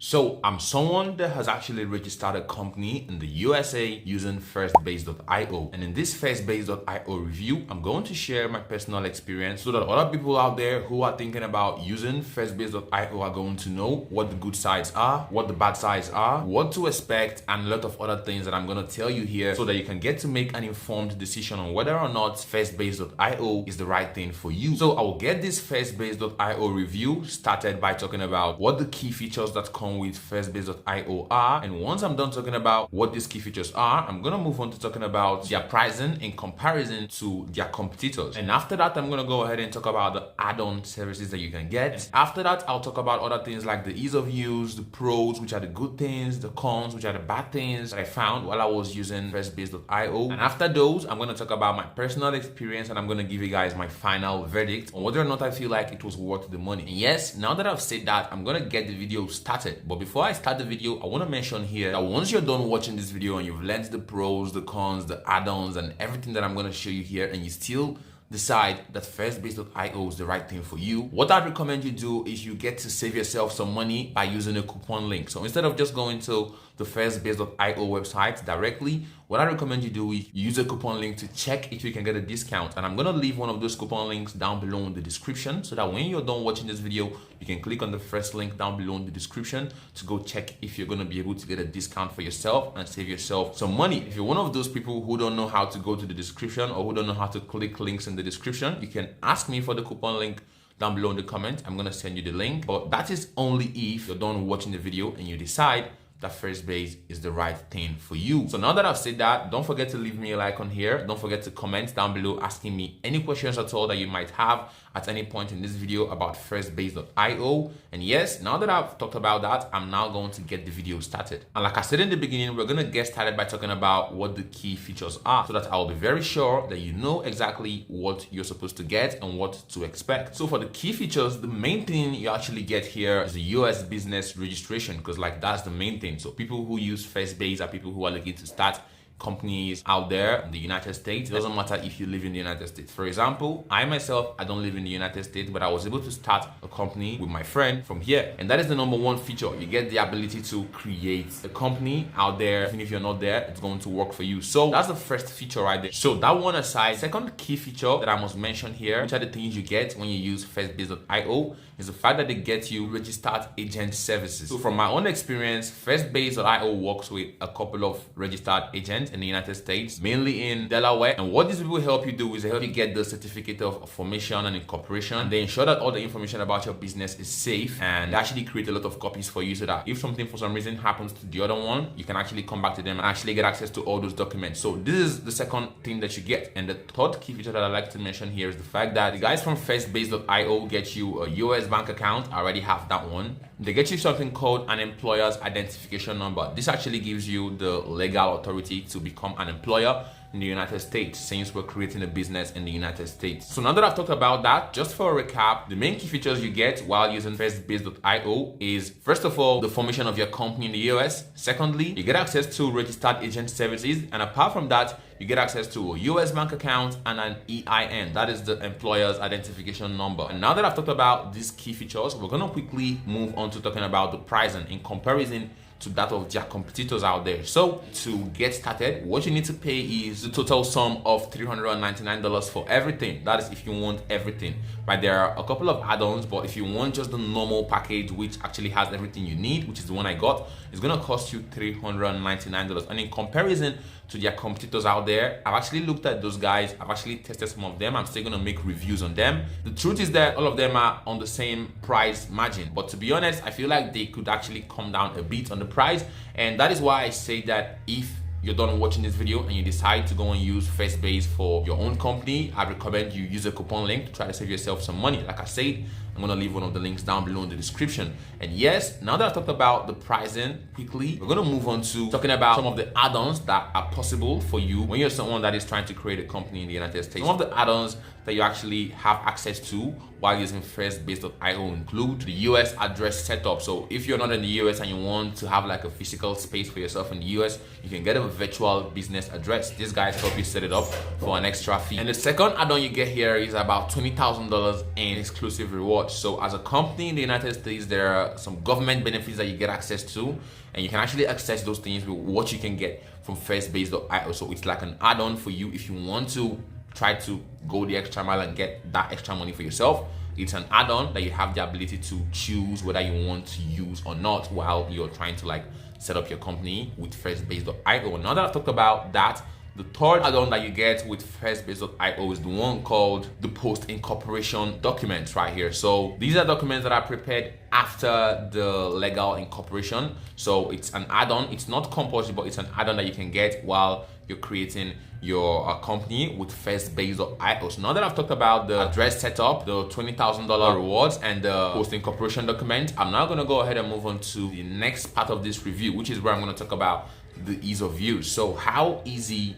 So I'm someone that has actually registered a company in the USA using Firstbase.io. And in this Firstbase.io review, I'm going to share my personal experience so that other people out there who are thinking about using Firstbase.io are going to know what the good sides are, what the bad sides are, what to expect, and a lot of other things that I'm going to tell you here so that you can get to make an informed decision on whether or not Firstbase.io is the right thing for you. So I will get this Firstbase.io review started by talking about what the key features that come with Firstbase.io are, and once I'm done talking about what these key features are, I'm gonna move on to talking about their pricing in comparison to their competitors. And after that, I'm gonna go ahead and talk about the add-on services that you can get. And after that, I'll talk about other things like the ease of use, the pros, which are the good things, the cons, which are the bad things that I found while I was using Firstbase.io. And after those, I'm gonna talk about my personal experience, and I'm gonna give you guys my final verdict on whether or not I feel like it was worth the money. And yes, now that I've said that, I'm gonna get the video started. But before I start the video, I want to mention here that once you're done watching this video and you've learned the pros, the cons, the add-ons, and everything that I'm going to show you here, and you still decide that Firstbase.io is the right thing for you, what I'd recommend you do is you get to save yourself some money by using a coupon link. So instead of just going to the Firstbase.io website directly, what I recommend you do is use a coupon link to check if you can get a discount. And I'm gonna leave one of those coupon links down below in the description so that when you're done watching this video, you can click on the first link down below in the description to go check if you're gonna be able to get a discount for yourself and save yourself some money. If you're one of those people who don't know how to go to the description or who don't know how to click links in the description, you can ask me for the coupon link down below in the comment. I'm gonna send you the link, but that is only if you're done watching the video and you decide that Firstbase is the right thing for you. So now that I've said that, don't forget to leave me a like on here. Don't forget to comment down below asking me any questions at all that you might have at any point in this video about Firstbase.io. And yes, now that I've talked about that, I'm now going to get the video started. And like I said in the beginning, we're gonna get started by talking about what the key features are so that I'll be very sure that you know exactly what you're supposed to get and what to expect. So for the key features, the main thing you actually get here is the US business registration, because like that's the main thing. So people who use Firstbase are people who are looking to start companies out there in the United States. It doesn't matter if you live in the United States. For example, I myself, I don't live in the United States, but I was able to start a company with my friend from here. And that is the number one feature. You get the ability to create a company out there. Even if you're not there, it's going to work for you. So that's the first feature right there. So that one aside, second key feature that I must mention here, which are the things you get when you use Firstbase.io, is the fact that they get you registered agent services. So from my own experience, Firstbase.io works with a couple of registered agents in the United States, mainly in Delaware. And what these people help you do is they help you get the certificate of formation and incorporation. And they ensure that all the information about your business is safe, and they actually create a lot of copies for you so that if something for some reason happens to the other one, you can actually come back to them and actually get access to all those documents. So this is the second thing that you get. And the third key feature that I like to mention here is the fact that the guys from Firstbase.io get you a US bank account. I already have that one. They get you something called an employer's identification number. This actually gives you the legal authority to become an employer in the United States, since we're creating a business in the United States. So now that I've talked about that, just for a recap, the main key features you get while using Firstbase.io is, first of all, the formation of your company in the US. Secondly, you get access to registered agent services. And apart from that, you get access to a US bank account and an EIN. That is the employer's identification number. And now that I've talked about these key features, we're gonna quickly move on to talking about the pricing in comparison to that of their competitors out there. So to get started, what you need to pay is the total sum of $399 for everything. That is if you want everything, right? There are a couple of add-ons, but if you want just the normal package, which actually has everything you need, which is the one I got, it's gonna cost you $399. And in comparison to their competitors out there, I've actually looked at those guys. I've actually tested some of them. I'm still gonna make reviews on them. The truth is that all of them are on the same price margin, but to be honest, I feel like they could actually come down a bit on the price. And that is why I say that if you're done watching this video and you decide to go and use Firstbase for your own company, I recommend you use a coupon link to try to save yourself some money. Like I said, I'm gonna leave one of the links down below in the description. And yes, now that I talked about the pricing quickly, we're gonna move on to talking about some of the add-ons that are possible for you when you're someone that is trying to create a company in the United States. Some of the add-ons that you actually have access to while using Firstbase.io include the US address setup. So if you're not in the US and you want to have like a physical space for yourself in the US, you can get a virtual business address. These guys help you set it up for an extra fee. And the second add-on you get here is about $20,000 in exclusive rewards. what? So as a company in the United States, there are some government benefits that you get access to, and you can actually access those things with what you can get from Firstbase.io. So it's like an add-on for you if you want to try to go the extra mile and get that extra money for yourself. It's an add-on that you have the ability to choose whether you want to use or not while you're trying to like set up your company with Firstbase.io. Now that I've talked about that, the third add-on that you get with Firstbase.io is the one called the post-incorporation documents right here. So these are documents that are prepared after the legal incorporation. So it's an add-on. It's not compulsory, but it's an add-on that you can get while you're creating your company with Firstbase.io. So now that I've talked about the address setup, the $20,000 rewards, and the post-incorporation document, I'm now going to go ahead and move on to the next part of this review, which is where I'm going to talk about the ease of use. So how easy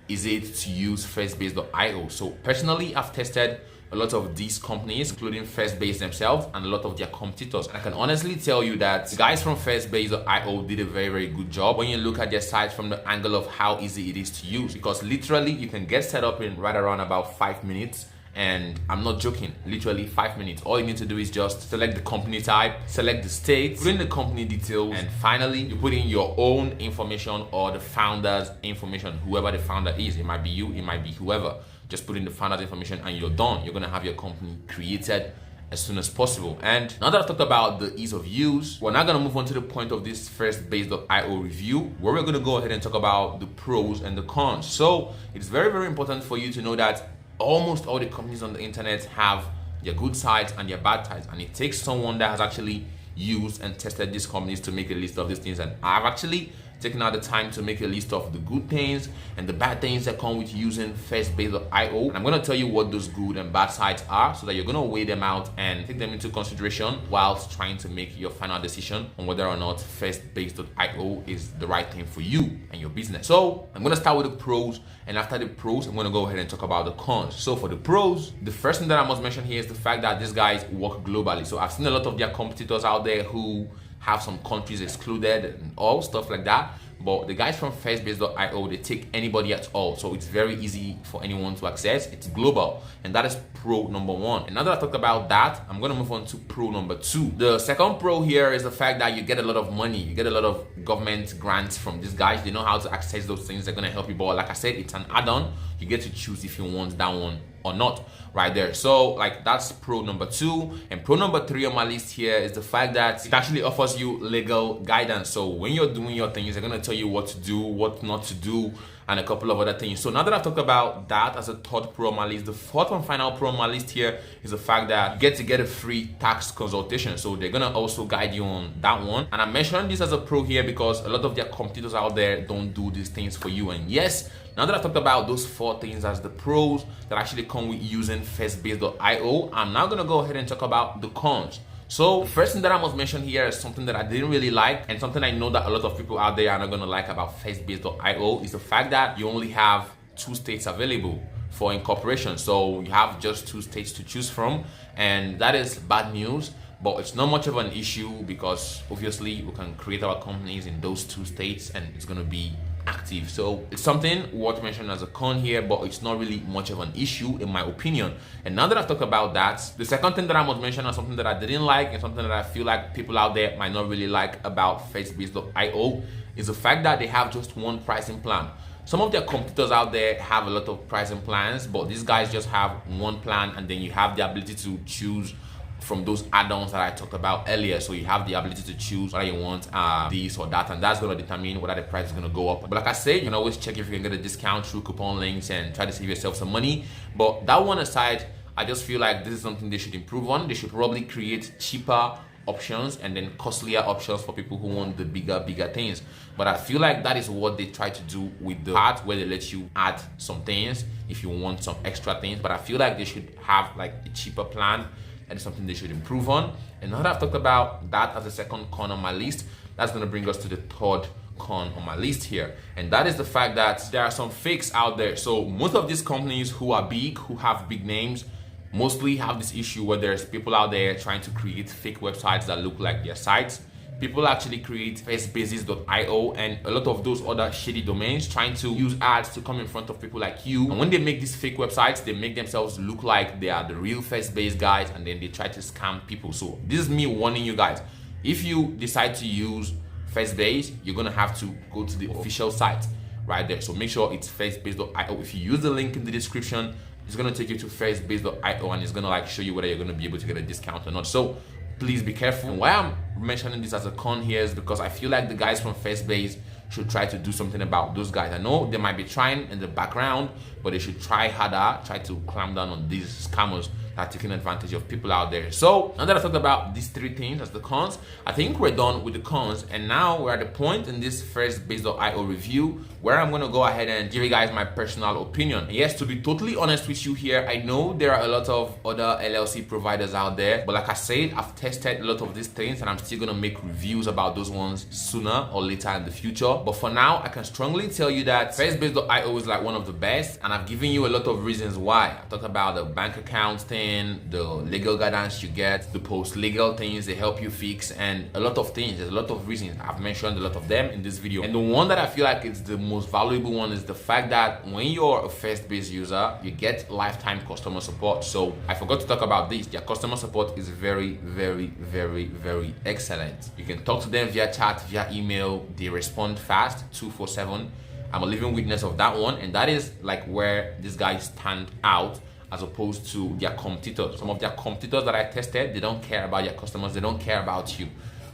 is it to use Firstbase.io? So personally, I've tested a lot of these companies, including Firstbase themselves and a lot of their competitors. And I can honestly tell you that the guys from Firstbase.io did a very, very good job when you look at their site from the angle of how easy it is to use, because literally you can get set up in right around about 5 minutes. And I'm not joking, literally 5 minutes. All you need to do is just select the company type, select the state, put in the company details, and finally you put in your own information or the founder's information, whoever the founder is. It might be you, it might be whoever. Just put in the founder's information and you're done. You're gonna have your company created as soon as possible. And now that I've talked about the ease of use, we're now gonna move on to the point of this Firstbase.io review, where we're gonna go ahead and talk about the pros and the cons. So it's very, very important for you to know that almost all the companies on the internet have their good sides and their bad sides, and it takes someone that has actually used and tested these companies to make a list of these things. And I've actually taking out the time to make a list of the good things and the bad things that come with using Firstbase.io. And I'm going to tell you what those good and bad sides are so that you're going to weigh them out and take them into consideration whilst trying to make your final decision on whether or not Firstbase.io is the right thing for you and your business. So I'm going to start with the pros, and after the pros, I'm going to go ahead and talk about the cons. So for the pros, the first thing that I must mention here is the fact that these guys work globally. So I've seen a lot of their competitors out there who have some countries excluded and all stuff like that, but the guys from Firstbase.io, they take anybody at all, so it's very easy for anyone to access. It's global, and that is pro number one. And now that I talked about that, I'm going to move on to pro number two. The second pro here is the fact that you get a lot of money, you get a lot of government grants from these guys. They know how to access those things. They're going to help you, but like I said, it's an add-on. You get to choose if you want that one or not right there. So like that's pro number two. And pro number three on my list here is the fact that it actually offers you legal guidance. So when you're doing your things, they're going to tell you what to do, what not to do, and a couple of other things. So now that I've talked about that as a third pro on my list, the fourth and final pro on my list here is the fact that you get a free tax consultation. So they're gonna also guide you on that one. And I mentioned this as a pro here because a lot of their competitors out there don't do these things for you. And yes, now that I've talked about those four things as the pros that actually come with using Firstbase.io, I'm now gonna go ahead and talk about the cons. So the first thing that I must mention here is something that I didn't really like, and something I know that a lot of people out there are not gonna like about Firstbase.io is the fact that you only have 2 states available for incorporation. So you have just 2 states to choose from, and that is bad news. But it's not much of an issue because obviously we can create our companies in those 2 states and it's gonna be active. So it's something worth mentioning as a con here, but it's not really much of an issue in my opinion. And now that I've talked about that, the second thing that I must mention is something that I didn't like and something that I feel like people out there might not really like about Firstbase.io is the fact that they have just one pricing plan. Some of their competitors out there have a lot of pricing plans, but these guys just have one plan, and then you have the ability to choose from those add-ons that I talked about earlier. So you have the ability to choose whether you want this or that, and that's going to determine whether the price is going to go up. But like I said, you can always check if you can get a discount through coupon links and try to save yourself some money. But that one aside, I just feel like this is something they should improve on. They should probably create cheaper options and then costlier options for people who want the bigger things. But I feel like that is what they try to do with the part where they let you add some things if you want some extra things. But I feel like they should have like a cheaper plan. That is something they should improve on. And now that I've talked about that as the second con on my list, that's going to bring us to the third con on my list here. And that is the fact that there are some fakes out there. So most of these companies who are big, who have big names, mostly have this issue where there's people out there trying to create fake websites that look like their sites. people actually create firstbases.io and a lot of those other shady domains trying to use ads to come in front of people like you. And when they make these fake websites, they make themselves look like they are the real Firstbase guys, and then they try to scam people. So this is me warning you guys. If you decide to use Firstbase, you're gonna have to go to the official site right there. So make sure it's firstbase.io. If you use the link in the description, it's gonna take you to firstbase.io and it's gonna like show you whether you're gonna be able to get a discount or not. So please be careful. And why I'm mentioning this as a con here is because I feel like the guys from Firstbase should try to do something about those guys. I know they might be trying in the background, but they should try harder, try to clamp down on these scammers that are taking advantage of people out there. So now that I've talked about these three things as the cons, I think we're done with the cons, and now we're at the point in this Firstbase.io review where I'm gonna go ahead and give you guys my personal opinion. And yes, to be totally honest with you here, I know there are a lot of other LLC providers out there, but like I said, I've tested a lot of these things and I'm still gonna make reviews about those ones sooner or later in the future. But for now, I can strongly tell you that Firstbase.io is like one of the best, and I've given you a lot of reasons why. I talked about the bank accounts thing, the legal guidance you get, the post-legal things they help you fix, and a lot of things. There's a lot of reasons. I've mentioned a lot of them in this video. And the one that I feel like is the most valuable one is the fact that when you're a Firstbase user, you get lifetime customer support. So I forgot to talk about this. Their customer support is very, very, very, very excellent. You can talk to them via chat, via email. They respond fast, 24/7. I'm a living witness of that one, and that is like where these guys stand out as opposed to their competitors. Some of their competitors that I tested, they don't care about your customers, they don't care about you,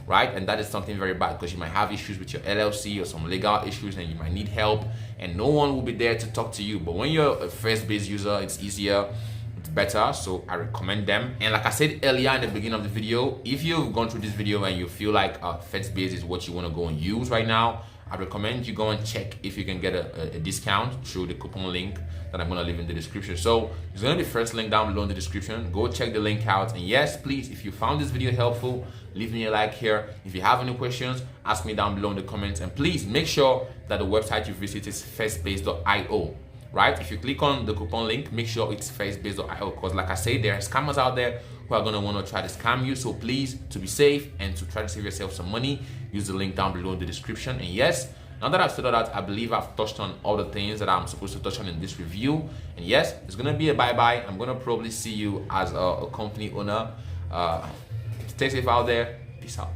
right? And that is something very bad because you might have issues with your LLC or some legal issues and you might need help and no one will be there to talk to you. But when you're a Firstbase user, it's easier, it's better, so I recommend them. And like I said earlier in the beginning of the video, if you've gone through this video and you feel like Firstbase is what you want to go and use right now, I recommend you go and check if you can get a discount through the coupon link that I'm going to leave in the description. So there's going to be first link down below in the description. Go check the link out. And yes, please, if you found this video helpful, leave me a like here. If you have any questions, ask me down below in the comments. And please make sure that the website you visit is firstbase.io. Right? If you click on the coupon link, make sure it's firstbase.io, because like I say, there are scammers out there who are going to want to try to scam you. So please, to be safe and to try to save yourself some money, use the link down below in the description. And yes, now that I've said all that, I believe I've touched on all the things that I'm supposed to touch on in this review. And yes, it's going to be a bye-bye. I'm going to probably see you as a company owner. Stay safe out there. Peace out.